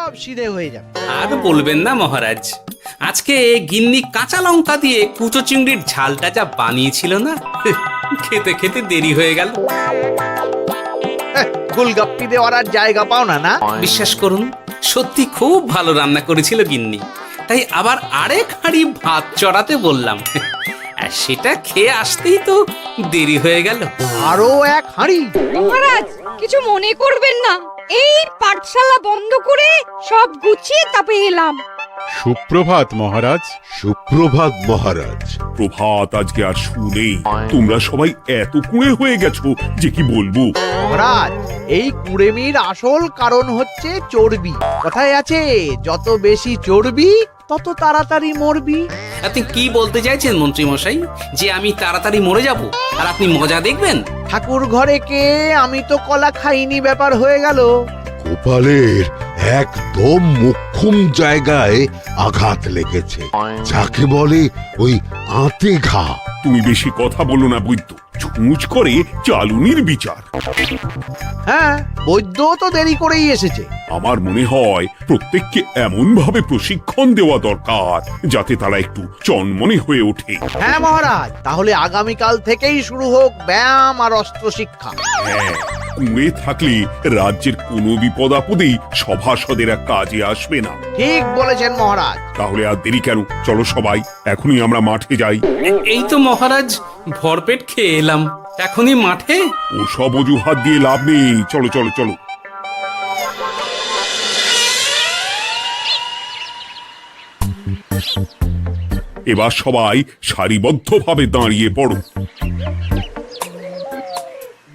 সব সিধে হয়ে যাবে। আর বলবেন না মহারাজ, আজকে গিন্নি কাঁচা লঙ্কা দিয়ে কুচো চিংড়ির ঝালটা যা বানিয়েছিল না, খেতে খেতে দেরি হয়ে গেল। গোলগাপ্পি দেওয়ার আর জায়গা পাও না না? বিশ্বাস করুন, সত্যি খুব ভালো রান্না করেছিল গিন্নি, তাই আবার আরেক হাঁড়ি ভাত চড়াতে বললাম। আর সেটা খেয়ে আসতেই তো দেরি হয়ে গেল। আরো এক হাঁড়ি? মহারাজ কিছু মনে করবেন না, এই পাঠশালা বন্ধ করে সব গুছিয়ে তারপরে এলাম। সুপ্রভাত মহারাজ। সুপ্রভাত মহারাজ। প্রভাত আজকে আর শুনেই, তোমরা সবাই এত কুঁড়ে হয়ে গেছো যে কি বলবো। মহারাজ, এই কুড়েমির আসল কারণ হচ্ছে চর্বি। কথায় আছে, যত বেশি চর্বি তত তাড়াতাড়ি মরবি। আপনি কি বলতে চাইছেন মন্ত্রী মশাই, যে আমি তাড়াতাড়ি মরে যাব আর আপনি মজা দেখবেন? ঠাকুর ঘরে কে, আমি তো কলা খাইনি ব্যাপার হয়ে গেল। গোপালের একদম মোক্ষম জায়গায় আঘাত লেগেছে, যাকে বলে ওই আঁতে ঘা। তুমি বেশি কথা বলো না বৈদ্য, ছুঁচ করে চালুনির বিচার। হ্যাঁ, বৈদ্য তো দেরি করেই এসেছে। আমার মনে হয় প্রত্যেককে এমন ভাবে প্রশিক্ষণ দেওয়া দরকার যাতে তারা একটু চনমনে হয়ে ওঠে। হ্যাঁ মহারাজ, তাহলে আগামীকাল থেকেই শুরু হোক ব্যায়াম আর অস্ত্র শিক্ষা। হ্যাঁ, কুঁড়ে থাকলে রাজ্যের কোনো বিপদ আপদেই সভাসদেরা কাজে আসবে না। ঠিক বলেছেন মহারাজ। তাহলে আর দেরি কেন, চলো সবাই এখনই আমরা মাঠে যাই। এই তো মহারাজ ভরপেট খেয়ে এলাম, এখনই মাঠে? ওসব অজুহাত দিয়ে লাভ নেই, চলো চলো চলো। এবার সবাই সারিবদ্ধভাবে দাঁড়িয়ে পড়ো।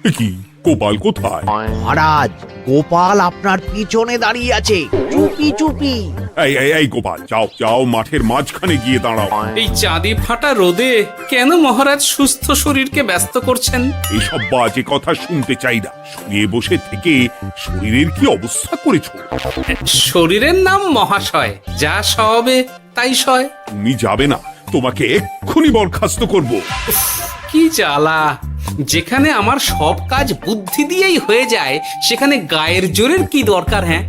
এ কি, গোপাল কোথায়? মহারাজ, গোপাল আপনার পিছনে দাঁড়িয়ে আছে, চুপি চুপি। এই এই এই গোপাল, যাও যাও, মাঠের মাঝখানে গিয়ে দাঁড়াও। এই চাঁদি ফাটা রোদে কেন মহারাজ সুস্থ শরীরকে ব্যস্ত করছেন? এইসব বাজে কথা শুনতে চাই না। শুয়ে বসে থেকে শরীরের কি অবস্থা করেছো? শরীরের নাম মহাশয়, যা সবে তাই সয়। তুমি যাবে না, তোমাকে এক্ষুনি বরখাস্ত করব। কি জ্বালা! যেখানে আমার সব কাজ বুদ্ধি দিয়েই হয়ে যায়, সেখানে গায়ের জোরের কি দরকার? হ্যাঁ,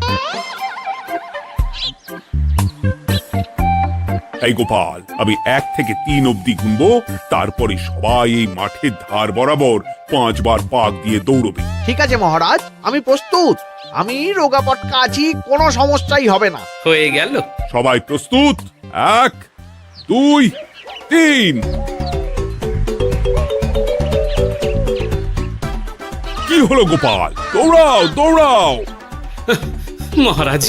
এই গোপাল, আমি 1 থেকে 3 অব্দি গুনবো, তারপরে সবাই এই মাঠের ধার বরাবর 5 বার পাক দিয়ে দৌড়বে। ঠিক আছে মহারাজ, আমি প্রস্তুত। আমি রোগা পটকা আছি, কোনো সমস্যাই হবে না। হয়ে গেল। সবাই প্রস্তুত? 1 2 3। কি হলো গোপাল, দৌড়াও দৌড়াও। মহারাজ,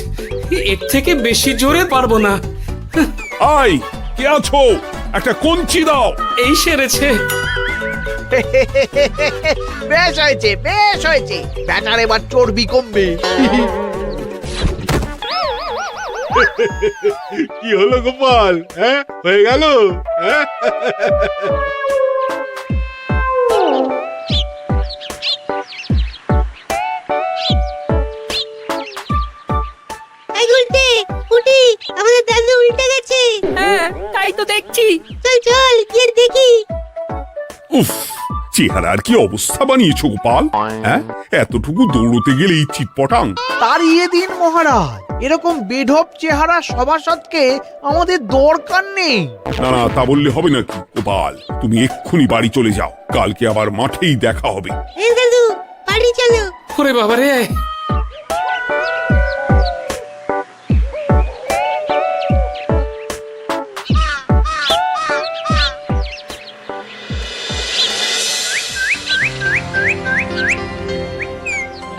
এর থেকে বেশি জোরে পারবো না। আই, কে আছো? একটা কঞ্চি দাও। এই সেরেছে। বেশ হয়েছে, বেশ হয়েছে, ব্যাটার এবার চর্বি কমবে। কি হলো গোপাল, হ্যাঁ হয়ে গেল? হ্যাঁ এই উল্টে উঠি, আমাদের দাদু উল্টে গেছে। হ্যাঁ, তাই তো দেখছি। চল চল গিয়ে দেখি। উফ, চেহারার কি অবস্থা বানিয়েছো গোপাল, হ্যাঁ? এতটুকু দৌড়তে গেলেই চিটপটাং। তাড়িয়ে দিন মহারাজ, এরকম বেঢপ চেহারা সভাসদকে আমাদের দরকার নেই। না না, তা বললে হবে নাকি গোপাল, তুমি এক্ষুনি বাড়ি চলে যাও, কালকে আবার মাঠেই দেখা হবে। এই দাদু বাড়ি চলো। ওরে বাবারে!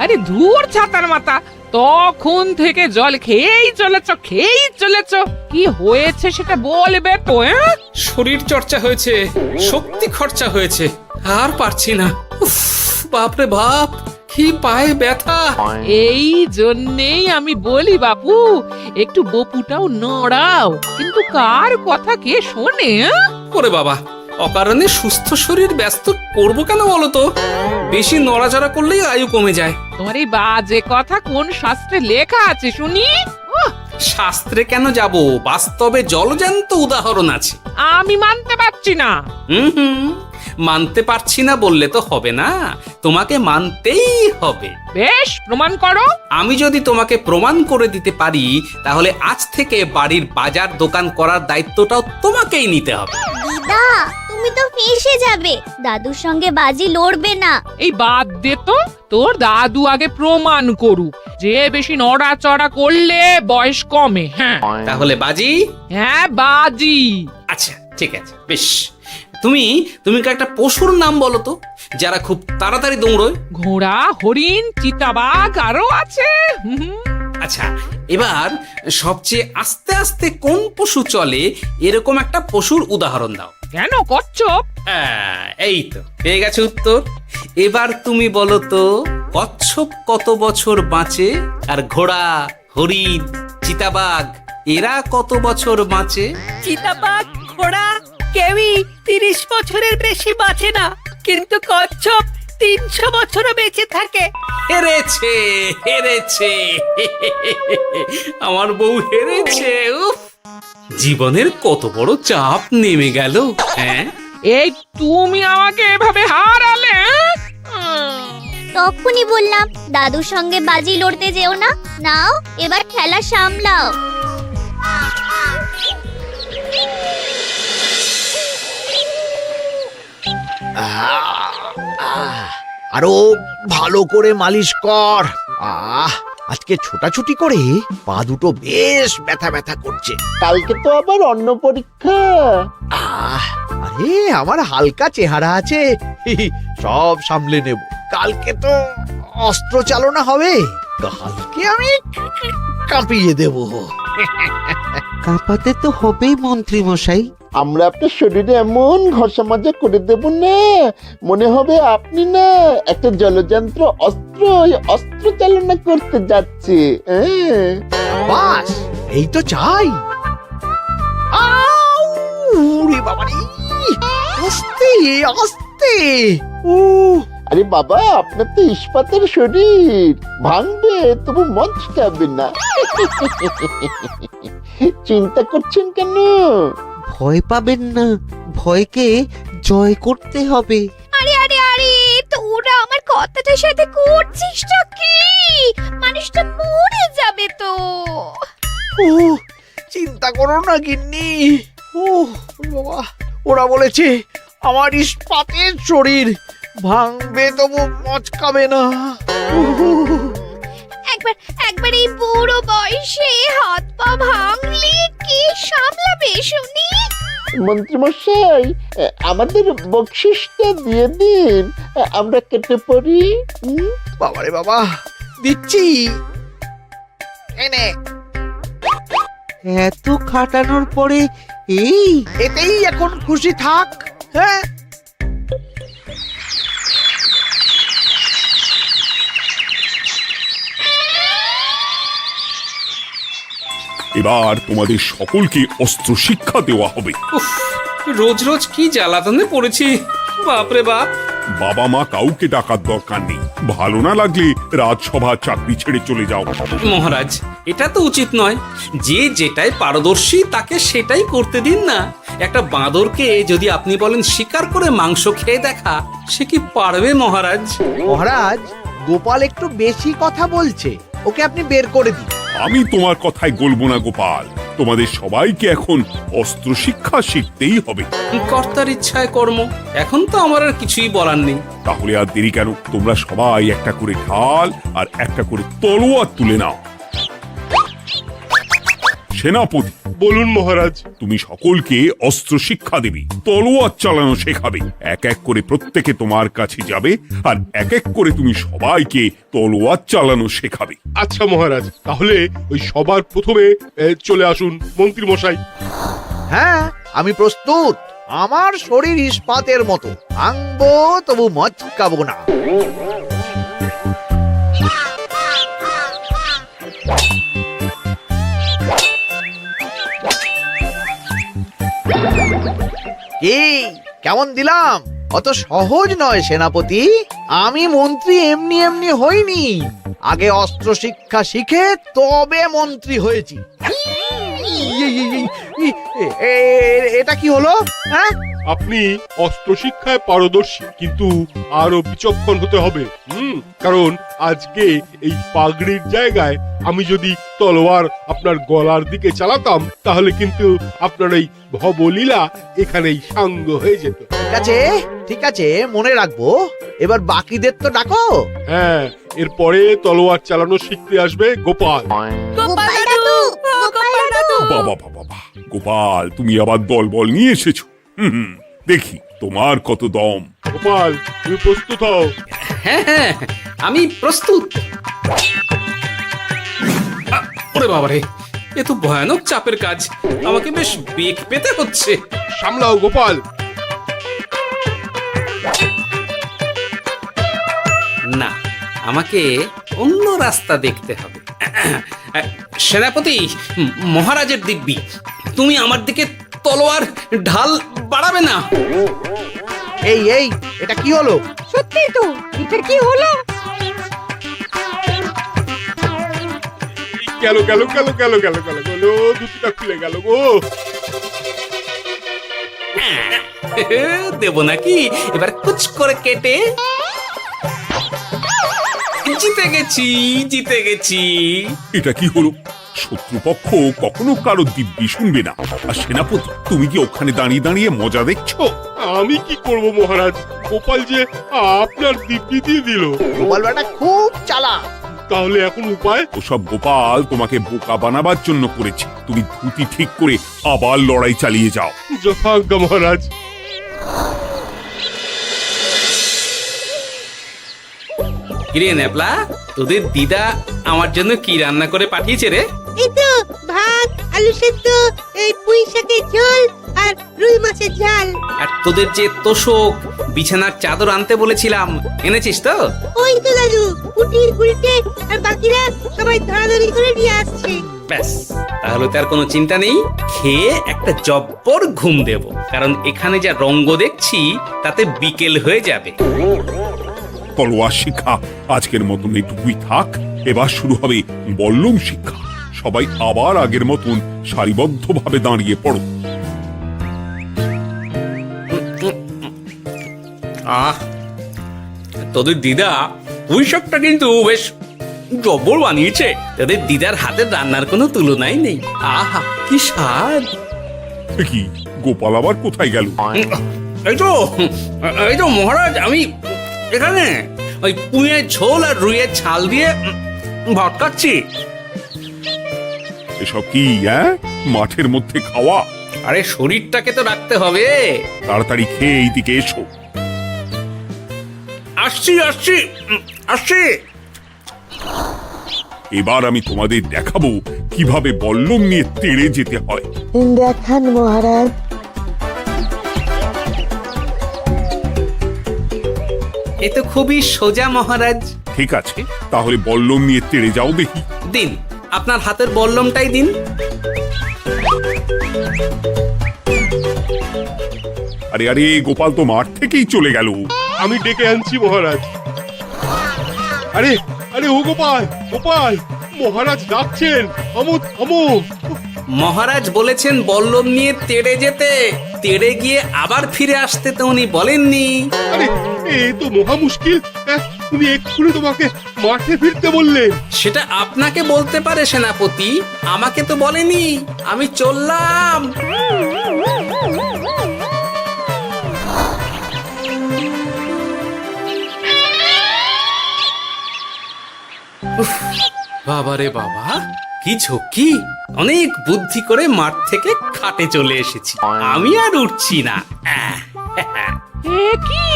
আরে ধুর ছাতার মাথা, তখন থেকে জল খেয়েই চলেছ। কি হয়েছে সেটা বলবে তো? শরীর চর্চা হয়েছে, শক্তি খরচা হয়েছে, আর পারছি না। উফ, বাপরে বাপ, কি পায়ে ব্যথা! এই জন্যেই আমি বলি বাপু, একটু বপুটাও নড়াও, কিন্তু কার কথা কে শোনে? ওরে বাবা, অকারণে সুস্থ শরীর ব্যস্ত করবো কেন বলো তো? বেশি নড়াচড়া করলেই আয়ু কমে যায়। তোমার এই বাজে কথা কোন শাস্ত্রে লেখা আছে শুনি? শাস্ত্রে কেন যাব, বাস্তবে জলজ্যান্ত উদাহরণ আছে। আমি মানতে পারছি না। হুম, মানতে পারছি না বললে তো হবে না, তোমাকে মানতেই হবে। বেশ, প্রমাণ করো। আমি যদি তোমাকে প্রমাণ করে দিতে পারি তাহলে আজ থেকে বাড়ির বাজার দোকান করার দায়িত্বটাও তোমাকেই নিতে হবে। দিদা, তুমি তো ফেঁসে যাবে, দাদুর সঙ্গে বাজি লড়বে না। এই বাদ দে তো, তোর দাদু আগে প্রমাণ করুক যে বেশি নড়াচড়া করলে বয়স কমে। হ্যাঁ তাহলে বাজি? হ্যাঁ, বাজি। আচ্ছা ঠিক আছে, বেশ। তুমি তুমি একটা পশুর নাম বলো তো, যারা খুব তাড়াতাড়ি দৌড়য়। ঘোড়া, হরিণ, চিতাবাঘ আরো আছে। হুম, আচ্ছা, এবার সবচেয়ে আস্তে আস্তে কোন পশু চলে এরকম একটা পশুর উদাহরণ দাও। কেন, কচ্ছপ? এই তো পেয়ে গেছে উত্তর। এবার তুমি বলো তো, কচ্ছপ কত বছর বাঁচে, আর ঘোড়া, হরিণ, চিতাবাঘ এরা কত বছর বাঁচে? চিতাবাঘ, ঘোড়া কেউই 30 বছরের বেশি বাঁচে না, কিন্তু কচ্ছপ 300 বছরও বেঁচে থাকে। হেরেছে, হেরেছে, আমার বউ হেরেছে। উফ, জীবনের কত বড় চাপ নেমে গেল। হ্যাঁ, এই তুমি আমাকে এভাবে হারালে। তখনই বললাম দাদুর সঙ্গে বাজি লড়তে যেও না। নাও, এবার খেলা সামলাও। আরো ভালো করে মালিশ কর। আজকে ছোটাছুটি করে পা দুটো বেশ ব্যথা ব্যথা করছে। কালকে তো আবার অন্য পরীক্ষা। আরে আমার হালকা চেহারা আছে, সব সামলে নেব। কালকে তো অস্ত্র চালনা হবে, কালকে আমি কাঁপিয়ে দেব। কাঁপাতে তো হবেই মন্ত্রী মশাই। আমরা আপনার শরীরে এমন ঘষা মাজা করে দেব না, মনে হবে আপনি না একটা জলযন্ত্র অস্ত্র চালনা করতে যাচ্ছে। বাস এই তো চাই। বাবারে, আস্তে আস্তে। আরে বাবা, আপনার তো ইস্পাতের শরীর, ভাঙবে তবু মচকাবে না। চিন্তা করছেন কেন? ভয় পাবেন না, ভয়কে জয় করতে হবে। আরে আরে আরে, তোরা আমার কথাটার সাথে করছিসটা কি? মানুষটা মরে যাবে তো। চিন্তা করো না গিন্নি। বাবা, ওরা বলেছে আমার ইস্পাতের শরীর, ভাঙবে তবু মচকাবে না। একবার এই বুড়ো বয়সে হাত পা ভাঙলে কি সামলাবে শুনি? মন্ত্রী মশাই, আমাদের বকশিসটা দিয়ে দিন, আমরা কেটে পড়ি। বাবারে বাবা, দিচ্ছি। এনে এত খাটানোর পরে এতেই এখন খুশি থাক। হ্যাঁ, এবার তোমাদের সকলকে অস্ত্র শিক্ষা দেওয়া হবে। উফ, রোজ রোজ কি জ্বালাতনে পড়েছি, বাপরে বাপ। বাবা মা কাউকে ডাকার দরকার নেই, ভালো না লাগলে রাজসভা চাকরি ছেড়ে চলে যাও। মহারাজ, এটা তো উচিত নয়। যে যেটাই পারদর্শী তাকে সেটাই করতে দিন না। একটা বাঁদরকে যদি আপনি বলেন শিকার করে মাংস খেয়ে দেখা, সে কি পারবে মহারাজ? মহারাজ, গোপাল একটু বেশি কথা বলছে, ওকে আপনি বের করে দিন। আমি তোমার কথায় গলবো না গোপাল, তোমাদের সবাইকে এখন অস্ত্র শিক্ষা শিখতেই হবে। কর্তার ইচ্ছায় কর্ম, এখন তো আমার আর কিছুই বলার নেই। তাহলে আর দেরি কেন, তোমরা সবাই একটা করে ঢাল আর একটা করে তলোয়ার তুলে নাও। সেনাপতি, বলুন মহারাজ। তুমি সকলকে অস্ত্র শিক্ষা দেবে, তলোয়ার চালানো শেখাবে। এক এক করে প্রত্যেকে তোমার কাছে যাবে আর এক এক করে তুমি সবাইকে তলোয়ার চালানো শেখাবে। আচ্ছা মহারাজ, তাহলে ওই সবার প্রথমে চলে আসুন মন্ত্রী মশাই। হ্যাঁ, আমি প্রস্তুত। আমার শরীর ইস্পাতের মতো, ভাঙবো তবু মচকাবো না। কি কেমন দিলাম? অত সহজ নয় সেনাপতি। আমি মন্ত্রী এমনি এমনি হইনি, আগে অস্ত্র শিক্ষা শিখে তবে মন্ত্রী হয়েছি। এটা কি হলো? হ্যাঁ, আপনি অস্ত্র শিক্ষায় পারদর্শী, কিন্তু আরো বিচক্ষণ হতে হবে। কারণ আজকে এই পাগড়ির জায়গায় আমি যদি তলোয়ার আপনার গলার দিকে চালাতাম, তাহলে কিন্তু আপনার এই ভবলীলা এখানেই সাঙ্গ হয়ে যেত। ঠিক আছে, মনে রাখবো। এবার বাকিদের তো ডাকো। হ্যাঁ, এরপরে তলোয়ার চালানো শিখতে আসবে গোপাল। গোপাল দাদু, গোপাল দাদু। বাবা বাবা বাবা, গোপাল তুমি আবার দল বল নিয়ে এসেছো। দেখি তোমার কত দম। গোপাল, তুমি প্রস্তুত হও। হ্যাঁ হ্যাঁ, আমি প্রস্তুত। ওরে বাবারে, এ তো ভয়ানক চাপের কাজ, আমাকে বেশ বেগ পেতে হচ্ছে। সামলাও গোপাল। না, আমাকে অন্য রাস্তা দেখতে হবে। সেনাপতি, মহারাজের দিব্যি, তুমি আমার দিকে তলোয়ার ঢাল বাড়াবে না। এই এটা কি হলো? সত্যি তো, এটা কি হলো? গেল গেল গেল গেল গেল গেল গেল, দুটিটা খুলে গেল গো। দেব নাকি এবার কুচ করে কেটে? জিতে গেছি, জিতে গেছি। এটা কি হলো? শত্রুপক্ষ কখনো কারো দিব্যি শুনবে না। আর সেনাপতি, তুমি কি ওখানে দাঁড়িয়ে দাঁড়িয়ে মজা দেখছো? আমি কি করব মহারাজ, গোপাল যে আপনার দিব্যি দিয়ে দিল। গোপাল বেটা খুব চালাক। তাহলে এখন উপায়? ওসব গোপাল তোমাকে বোকা বানাবার জন্য করেছে। তুমি ধুতি ঠিক করে আবার লড়াই চালিয়ে যাও। যথাজ্ঞা মহারাজ। কিরে নেপলা, তোদের দিদা আমার জন্য কি রান্না করে পাঠিয়েছে রে? এই তো ভাত, আলু সেদ্ধ, এই পুঁই শাকের ঝোল আর রুই মাছের ঝাল। আর তোদের যে তোষক, বিছানার চাদর আনতে বলেছিলাম, এনেছিস তো? ওই তো দাদু, কুটির গুলটে আর বাকিরা সবাই ধরাধরি করে নিয়ে আসছে। ব্যাস, তাহলে তার কোনো চিন্তা নেই। খেয়ে একটা জব্বর ঘুম দেব, কারণ এখানে যা রঙ্গ দেখছি তাতে বিকেল হয়ে যাবে। তলোয়ার শিক্ষা আজকের মতন এইটুকুই থাক। এবার শুরু হবে বল্লম শিক্ষা। সবাই আবার আগের মতন সারিবদ্ধভাবে দাঁড়িয়ে পড়ো। আহ, তোদের দিদা পুঁই শাকটা কিন্তু বেশ জব্বর বানিয়েছে। তোদের দিদার হাতের রান্নার কোনো তুলনাই নেই। আহা, কি স্বাদ! এ কি, গোপাল আবার কোথায় গেল? এই তো মহারাজ, আমি এখানে ওই পুঁইয়ের ঝোল আর রুইয়ের ছাল দিয়ে ভাত খাচ্ছি। এসব কি মাঠের মধ্যে খাওয়া? আরে শরীরটাকে তো রাখতে হবে। তাড়াতাড়ি খেয়ে এইদিকে এসো। আসছি আসছি আসছি। এবার আমি তোমাদের দেখাবো কিভাবে বল্লম নিয়ে তেড়ে যেতে হয়। দেখান মহারাজ। এ তো খুবই সোজা মহারাজ। ঠিক আছে, তাহলে বল্লম নিয়ে তেড়ে যাও দেখি। দিন, আপনার হাতের বল্লমটাই দিন। আরে আরে, গোপাল তো মাঠ থেকেই চলে গেল। আমি ডেকে আনছি মহারাজ। আরে আরে, ও গোপাল, গোপাল, মহারাজ ডাকছেন। থামো থামো। মহারাজ বলেছেন বল্লম নিয়ে তেড়ে যেতে। তেড়ে গিয়ে আবার ফিরে আসতে তো উনি বলেননি। আরে, এ তো মহা মুশকিল। উনি এক্ষুনি তোমাকে মাঠে ফিরতে বললেন। সেটা আপনাকে বলতে পারে সেনাপতি, আমাকে তো বলেনি। আমি চললাম। বাবা রে বাবা, কি ঝক্কি! অনেক বুদ্ধি করে মাঠ থেকে খাটে চলে এসেছি। আমি আর উঠছি না। এ কি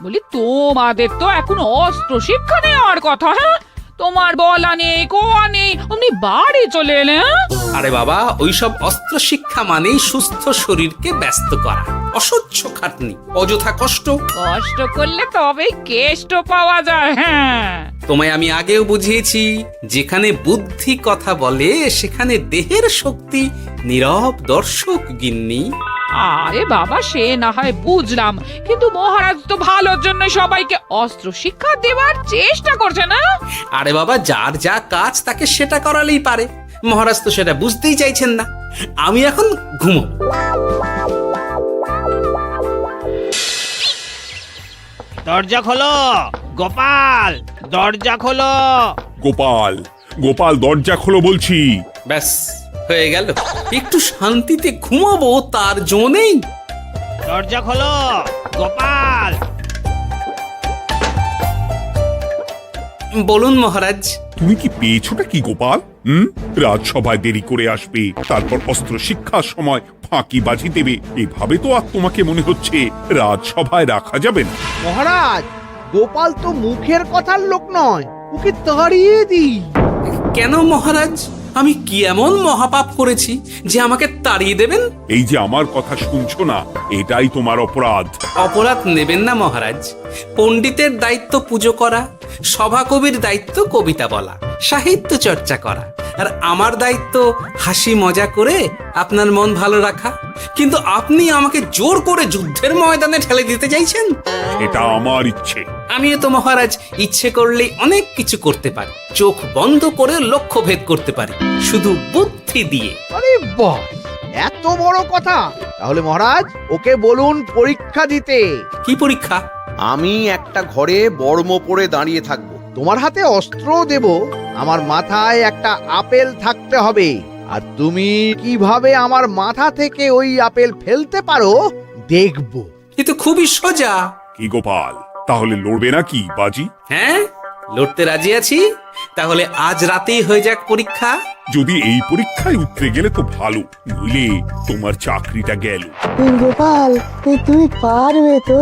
বলি, তোমাদের তো এখন অস্ত্র শিক্ষা নেওয়ার কথা। হ্যাঁ, তোমার বলা নেই, কোয়া নেই, অমনি বাড়ি চলে এলে। আরে বাবা, ওইসব অস্ত্র শিক্ষা মানেই সুস্থ শরীরকে ব্যস্ত করা, অসহ্য খাটনি, অযথা কষ্ট। কষ্ট করলে তবেই কেষ্ট পাওয়া যায়। হ্যাঁ, তোমায় আমি আগেও বুঝিয়েছি, যেখানে বুদ্ধি কথা বলে সেখানে দেহের শক্তি নীরব দর্শক গিন্নি। আরে বাবা, সে না হয় বুঝলাম, কিন্তু মহারাজ তো ভালোর জন্য সবাইকে অস্ত্র শিক্ষা দেওয়ার চেষ্টা করছে না। আরে বাবা, যার যা কাজ তাকে সেটা করালেই পারে। মহারাজ তো সেটা বুঝতেই চাইছেন না। আমি এখন ঘুমো। দরজা খোলো গোপাল, দরজা খোলো। গোপাল, গোপাল দরজা খোলো বলছি। ব্যাস হয়ে গেল। একটু শান্তিতে ঘুমাবো তার জো নেই। দরজা খোলো গোপাল। বলুন মহারাজ। তুমি কি পেয়েছোটা কি গোপাল? রাজসভায় দেরি করে আসবে, তারপর অস্ত্র শিক্ষার সময় ফাঁকিবাজি দেবে, এভাবে তো আর তোমাকে মনে হচ্ছে রাজসভায় রাখা যাবে না। মহারাজ, গোপাল তো মুখের কথার লোক নয়, ওকে তাড়িয়ে দিই। কেন মহারাজ? আমি কি এমন মহাপাপ করেছি যে আমাকে তাড়িয়ে দেবেন? এই যে আমার কথা শুনছো না, এটাই তোমার অপরাধ। অপরাধ নেবেন না মহারাজ। পণ্ডিতের দায়িত্ব পুজো করা, সভাকবির দায়িত্ব কবিতা বলা, সাহিত্য চর্চা করা, আর আমার দায়িত্ব হাসি মজা করে আপনার মন ভালো রাখা। কিন্তু আপনি আমাকে জোর করে যুদ্ধের ময়দানে ঠেলে দিতে চাইছেন। এটা আমার ইচ্ছে। আমিও তো মহারাজ ইচ্ছে করলেই অনেক কিছু করতে পারি। চোখ বন্ধ করে লক্ষ্য ভেদ করতে পারি, শুধু বুদ্ধি দিয়ে। আরে বাহ, এত বড় কথা! তাহলে মহারাজ, ওকে বলুন পরীক্ষা দিতে। কি পরীক্ষা? আমি একটা ঘরে বর্ম পরে দাঁড়িয়ে থাকবো। তোমার হাতে অস্ত্র দেব, আমার মাথায় একটা আপেল থাকতে হবে, আর তুমি কিভাবে আমার মাথা থেকে ওই আপেল ফেলতে পারো দেখবো। এ তো খুবই সোজা। কি গোপাল, তাহলে লড়বে নাকি বাজি? হ্যাঁ, লড়তে রাজি আছি। তাহলে আজ রাতেই হয়ে যাক পরীক্ষা। যদি এই পরীক্ষায় উতরে গেলে তো ভালো, নইলে তোমার চাকরিটা গেল। গোপাল, তুমি পারবে তো?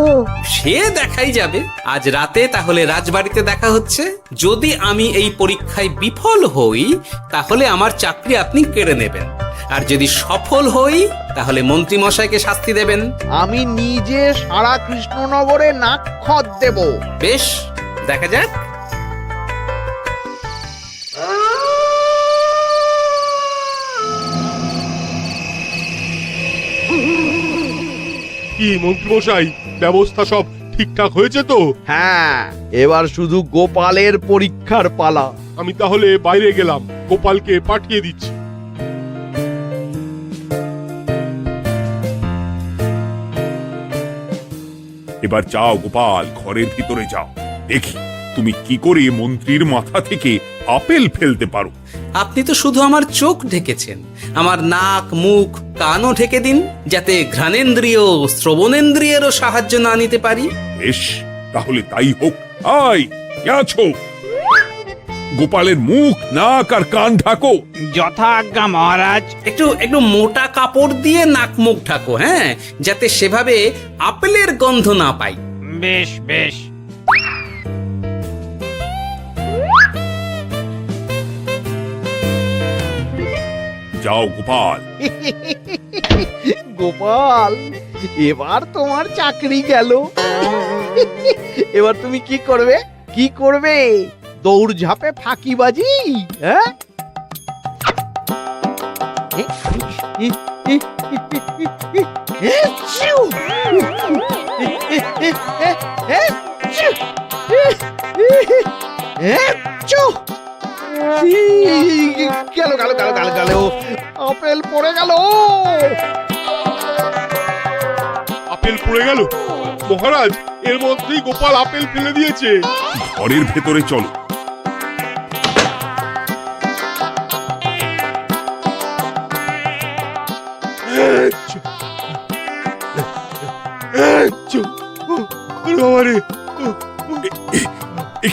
সে দেখাই যাবে। আজ রাতে তাহলে রাজবাড়িতে দেখা হচ্ছে। যদি আমি এই পরীক্ষায় বিফল হই, তাহলে আমার চাকরি আপনি কেড়ে নেবেন, আর যদি সফল হই তাহলে মন্ত্রী মশাইকে শাস্তি দেবেন। আমি নিজে সারা কৃষ্ণনগরে নাক্ষত দেব। বেশ, দেখা যাক। কি মন্ত্রীমশাই, ব্যবস্থা সব ঠিকঠাক হয়েছে তো? হ্যাঁ, এবার শুধু গোপালের পরীক্ষার পালা। আমি তাহলে বাইরে গেলাম, গোপালকে পাঠিয়ে দিচ্ছি। এবার যাও গোপাল, ঘরের ভিতরে যাও, দেখি তুমি কি করে মন্ত্রীর মাথা থেকে আপেল ফেলতে পারো। আপনি তো শুধু আমার চোখ ঢেকেছেন, আমার নাক মুখ কানও ঢেকে দিন, যাতে ঘ্রাণেন্দ্রিয় শ্রবণেন্দ্রিয়েরও সাহায্য না নিতে পারি। বেশ, তাহলে তাই হোক। আয়, কে আছো? গোপালের মুখ নাক আর কান ঢাকো। যথা আজ্ঞা মহারাজ। একটু মোটা কাপড় দিয়ে নাক মুখ ঢাকো, হ্যাঁ, যাতে সেভাবে আপেলের গন্ধ না পাই। বেশ বেশ। যাও গোপাল। গোপাল, এবার তোমার চাকরি গেল। এবার তুমি কি করবে? কি করবে? দৌড় ঝাঁপে ফাঁকিবাজি? হ্যাঁ? গেল গেল গেল গেল গেল, আপেল পড়ে গেল। আপেল পড়ে গেল? মহারাজ, এর মধ্যেই গোপাল আপেল ফেলে দিয়েছে। ঘরের ভেতরে চলো।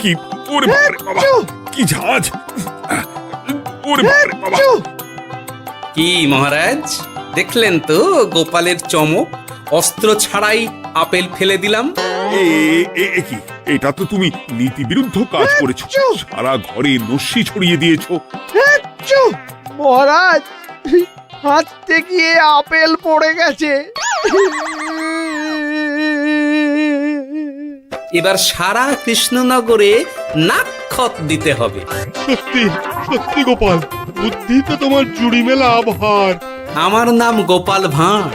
কি ওরে বাবা, কি ঝাঁজ! ওরে বাবা! কি মহারাজ, দেখলেন তো গোপালের চমক? অস্ত্র ছাড়াই আপেল ফেলে দিলাম। কি, এটা তো তুমি নীতি বিরুদ্ধ কাজ করেছো। সারা ঘরে নস্যি ছড়িয়ে দিয়েছো। মহারাজ, হাঁটতে গিয়ে আপেল পড়ে গেছে। এবার সারা কৃষ্ণনগরে নাক্ষত দিতে হবে। সত্যি সত্যি গোপাল, বুদ্ধি তো তোমার জুড়ি মেলা আভার। আমার নাম গোপাল ভাঁড়।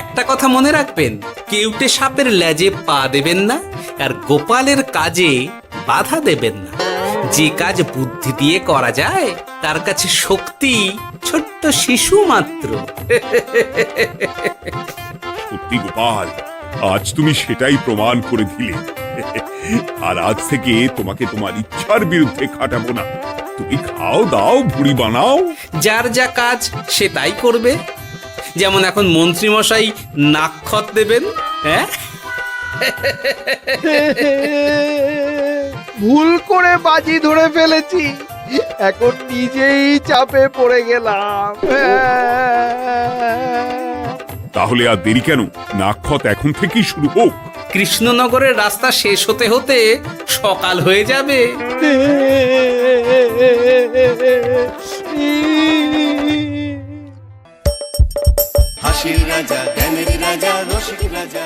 একটা কথা মনে রাখবেন, কেউটে সাপের লেজে পা দেবেন না, আর গোপালের কাজে বাধা দেবেন না। যে কাজ বুদ্ধি দিয়ে করা যায়, তার কাছে শক্তি ছোট্ট শিশু মাত্র। সত্যি গোপাল, আজ তুমি সেটাই প্রমাণ করে দিলে। আর আজ থেকে তোমাকে তোমার ইচ্ছার বিরুদ্ধে খাটাবো না। তুমি খাও দাও ভুড়ি বানাও। যার যা কাজ সে তাই করবে। যেমন এখন মন্ত্রী মশাই নাক্ষত দেবেন। হ্যাঁ, ভুল করে বাজি ধরে ফেলেছি, এখন নিজেই চাপে পড়ে গেলাম। তাহলে আর দেরি কেন, নাক্ষত এখন থেকেই শুরু হোক। কৃষ্ণনগরের রাস্তা শেষ হতে হতে সকাল হয়ে যাবে। হাসির রাজা, জ্ঞানের রাজা, রসিক রাজা।